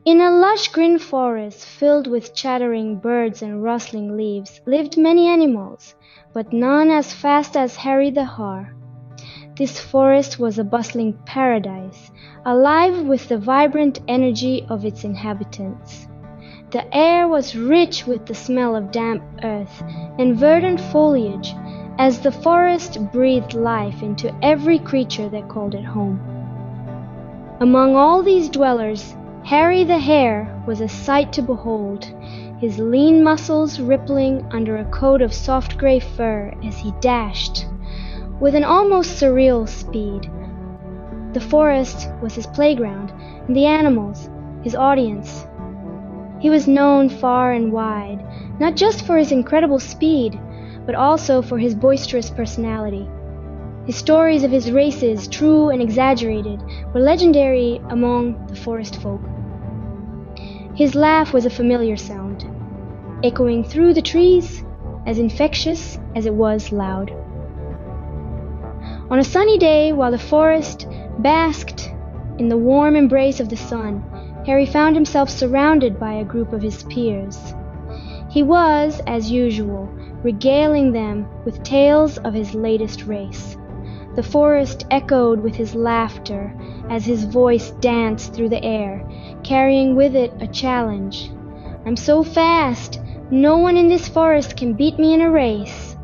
In a lush green forest filled with chattering birds and rustling leaves lived many animals, but none as fast as Hare the Hare. This forest was a bustling paradise, alive with the vibrant energy of its inhabitants. The air was rich with the smell of damp earth and verdant foliage, as the forest breathed life into every creature that called it home. Among all these dwellers, Hare the Hare was a sight to behold, his lean muscles rippling under a coat of soft gray fur as he dashed, with an almost surreal speed. The forest was his playground, and the animals his audience. He was known far and wide, not just for his incredible speed, but also for his boisterous personality. His stories of his races, true and exaggerated, were legendary among the forest folk. His laugh was a familiar sound, echoing through the trees, as infectious as it was loud. On a sunny day, while the forest basked in the warm embrace of the sun, Hare found himself surrounded by a group of his peers. He was, as usual, regaling them with tales of his latest race. The forest echoed with his laughter as his voice danced through the air, carrying with it a challenge. "I'm so fast, no one in this forest can beat me in a race."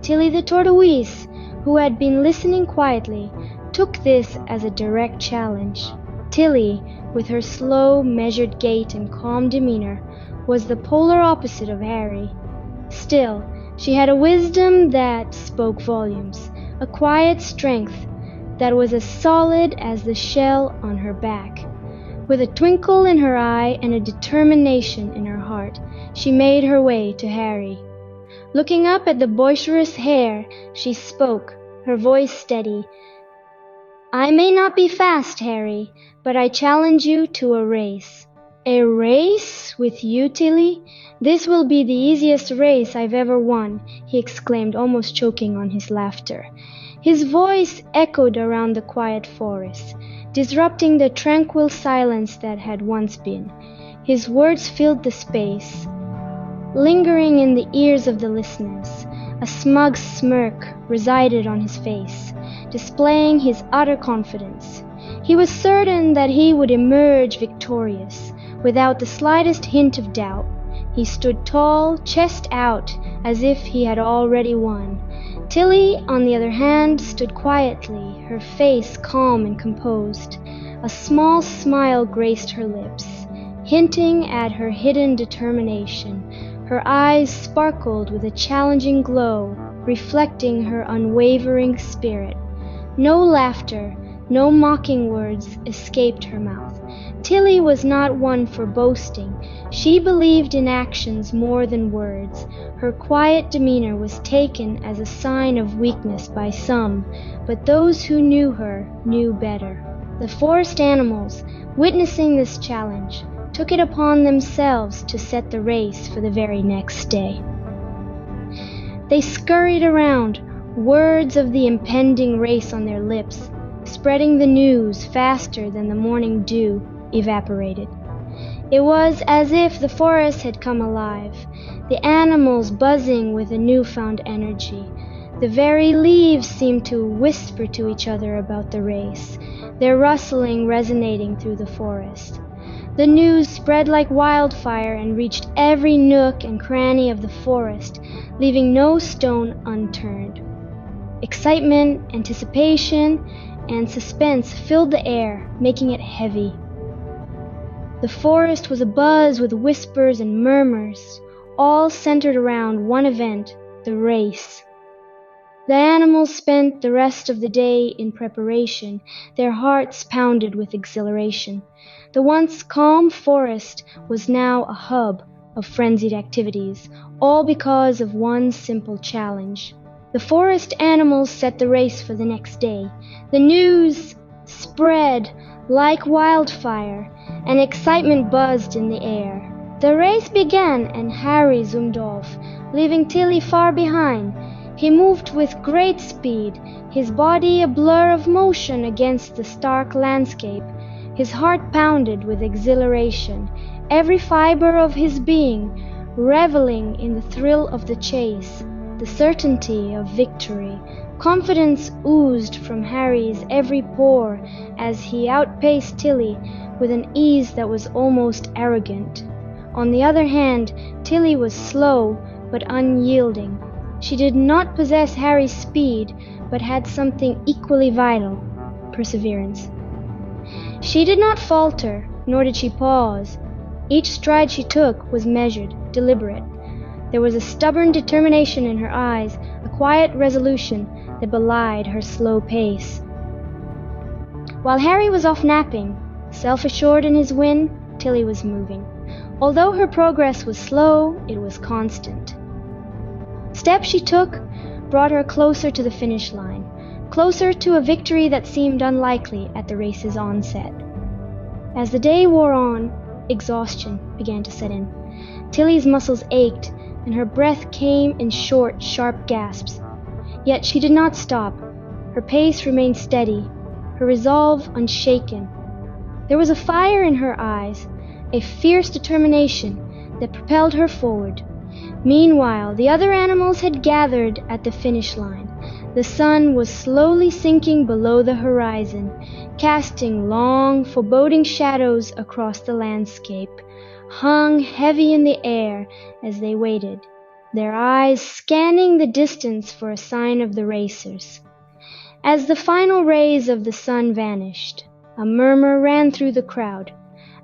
Tilly the Tortoise, who had been listening quietly, took this as a direct challenge. Tilly, with her slow, measured gait and calm demeanor, was the polar opposite of Hare. Still, she had a wisdom that spoke volumes, a quiet strength that was as solid as the shell on her back. With a twinkle in her eye and a determination in her heart, she made her way to Hare. Looking up at the boisterous Hare, she spoke, her voice steady. "I may not be fast, Hare, but I challenge you to a race." "A race with you, Tilly? This will be the easiest race I've ever won," he exclaimed, almost choking on his laughter. His voice echoed around the quiet forest, disrupting the tranquil silence that had once been. His words filled the space, lingering in the ears of the listeners. A smug smirk resided on his face, displaying his utter confidence. He was certain that he would emerge victorious, without the slightest hint of doubt. He stood tall, chest out, as if he had already won. Tilly, on the other hand, stood quietly, her face calm and composed. A small smile graced her lips, hinting at her hidden determination. Her eyes sparkled with a challenging glow, reflecting her unwavering spirit. No laughter, no mocking words escaped her mouth. Tilly was not one for boasting. She believed in actions more than words. Her quiet demeanor was taken as a sign of weakness by some, but those who knew her knew better. The forest animals, witnessing this challenge, took it upon themselves to set the race for the very next day. They scurried around, words of the impending race on their lips, spreading the news faster than the morning dew evaporated. It was as if the forest had come alive, the animals buzzing with a newfound energy. The very leaves seemed to whisper to each other about the race, their rustling resonating through the forest. The news spread like wildfire and reached every nook and cranny of the forest, leaving no stone unturned. Excitement, anticipation, and suspense filled the air, making it heavy. The forest was abuzz with whispers and murmurs, all centered around one event, the race. The animals spent the rest of the day in preparation, their hearts pounded with exhilaration. The once calm forest was now a hub of frenzied activities, all because of one simple challenge. The forest animals set the race for the next day. The news spread like wildfire, and excitement buzzed in the air. The race began, and Hare zoomed off, leaving Tilly far behind. He moved with great speed, his body a blur of motion against the stark landscape, His heart pounded with exhilaration, every fiber of his being reveling in the thrill of the chase, the certainty of victory. Confidence oozed from Harry's every pore as he outpaced Tilly with an ease that was almost arrogant. On the other hand, Tilly was slow but unyielding. She did not possess Harry's speed, but had something equally vital: perseverance. She did not falter, nor did she pause. Each stride she took was measured, deliberate. There was a stubborn determination in her eyes, a quiet resolution that belied her slow pace. While Harry was off napping, self-assured in his win, Tilly was moving. Although her progress was slow, it was constant. Steps she took brought her closer to the finish line, closer to a victory that seemed unlikely at the race's onset. As the day wore on, exhaustion began to set in. Tilly's muscles ached, and her breath came in short, sharp gasps. Yet she did not stop. Her pace remained steady, her resolve unshaken. There was a fire in her eyes, a fierce determination that propelled her forward. Meanwhile, the other animals had gathered at the finish line. The sun was slowly sinking below the horizon, casting long, foreboding shadows across the landscape, hung heavy in the air as they waited, their eyes scanning the distance for a sign of the racers. As the final rays of the sun vanished, a murmur ran through the crowd.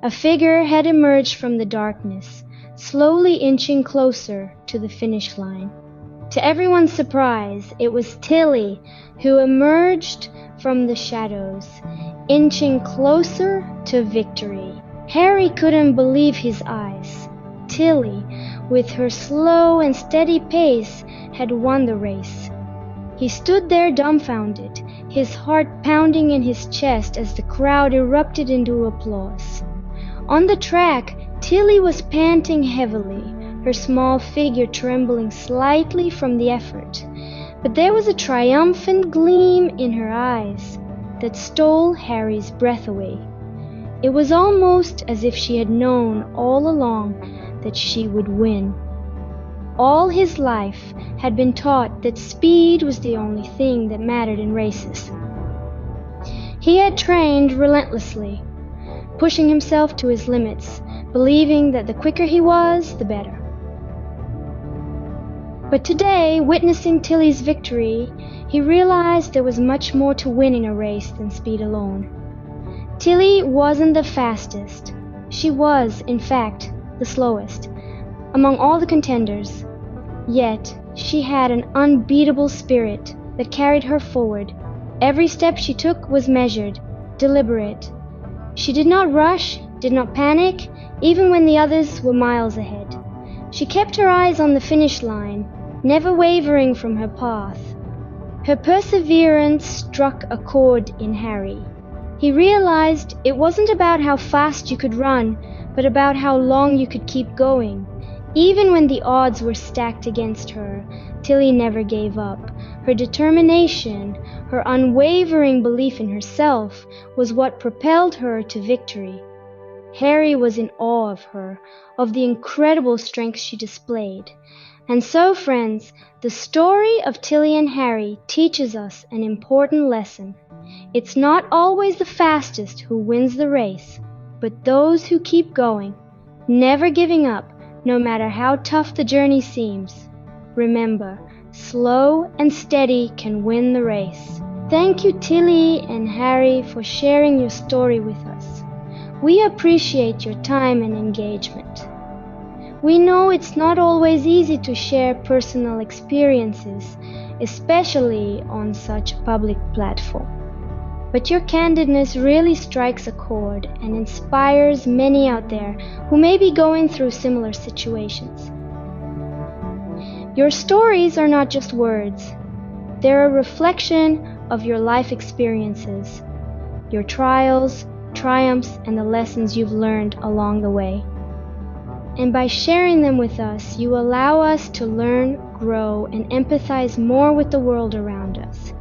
A figure had emerged from the darkness, slowly inching closer to the finish line. To everyone's surprise, it was Tilly who emerged from the shadows, inching closer to victory. Harry couldn't believe his eyes. Tilly, with her slow and steady pace, had won the race. He stood there dumbfounded, his heart pounding in his chest as the crowd erupted into applause. On the track, Tilly was panting heavily, her small figure trembling slightly from the effort. But there was a triumphant gleam in her eyes that stole Harry's breath away. It was almost as if she had known all along that she would win. All his life had been taught that speed was the only thing that mattered in races. He had trained relentlessly, pushing himself to his limits, believing that the quicker he was, the better. But today, witnessing Tilly's victory, he realized there was much more to win in a race than speed alone. Tilly wasn't the fastest. She was, in fact, the slowest among all the contenders. Yet, she had an unbeatable spirit that carried her forward. Every step she took was measured, deliberate. She did not rush, did not panic, even when the others were miles ahead. She kept her eyes on the finish line, never wavering from her path. Her perseverance struck a chord in Harry. He realized it wasn't about how fast you could run, but about how long you could keep going. Even when the odds were stacked against her, Tilly never gave up. Her determination, her unwavering belief in herself, was what propelled her to victory. Harry was in awe of her, of the incredible strength she displayed. And so, friends, the story of Tilly and Hare teaches us an important lesson. It's not always the fastest who wins the race, but those who keep going, never giving up, no matter how tough the journey seems. Remember, slow and steady can win the race. Thank you, Tilly and Hare, for sharing your story with us. We appreciate your time and engagement. We know it's not always easy to share personal experiences, especially on such a public platform. But your candidness really strikes a chord and inspires many out there who may be going through similar situations. Your stories are not just words. They're a reflection of your life experiences, your trials, triumphs, and the lessons you've learned along the way. And by sharing them with us, you allow us to learn, grow, and empathize more with the world around us.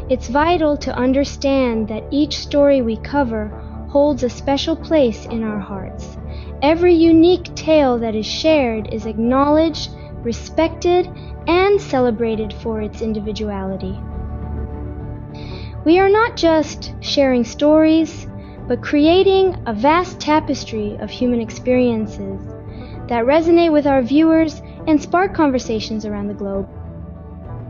It's vital to understand that each story we cover holds a special place in our hearts. Every unique tale that is shared is acknowledged, respected, and celebrated for its individuality. We are not just sharing stories, but creating a vast tapestry of human experiences that resonate with our viewers and spark conversations around the globe.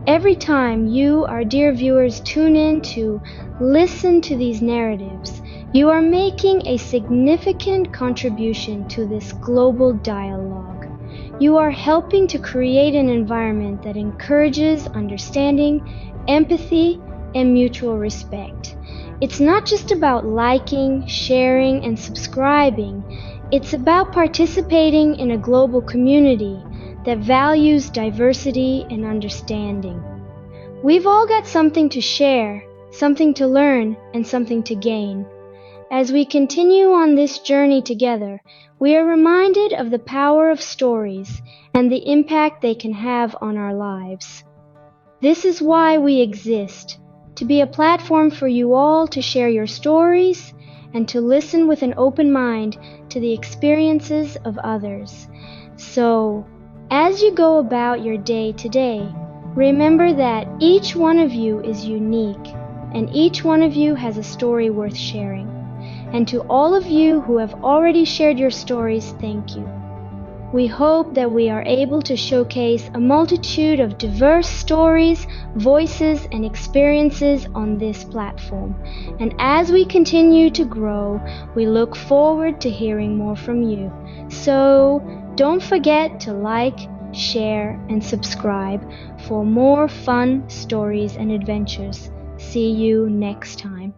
Every time you, our dear viewers, tune in to listen to these narratives, you are making a significant contribution to this global dialogue. You are helping to create an environment that encourages understanding, empathy, and mutual respect. It's not just about liking, sharing, and subscribing. It's about participating in a global community that values diversity and understanding. We've all got something to share, something to learn, and something to gain. As we continue on this journey together, we are reminded of the power of stories and the impact they can have on our lives. This is why we exist, to be a platform for you all to share your stories and to listen with an open mind to the experiences of others. So, as you go about your day today, remember that each one of you is unique, and each one of you has a story worth sharing. And to all of you who have already shared your stories, thank you. We hope that we are able to showcase a multitude of diverse stories, voices, and experiences on this platform. And as we continue to grow, we look forward to hearing more from you. So don't forget to like, share, and subscribe for more fun stories and adventures. See you next time.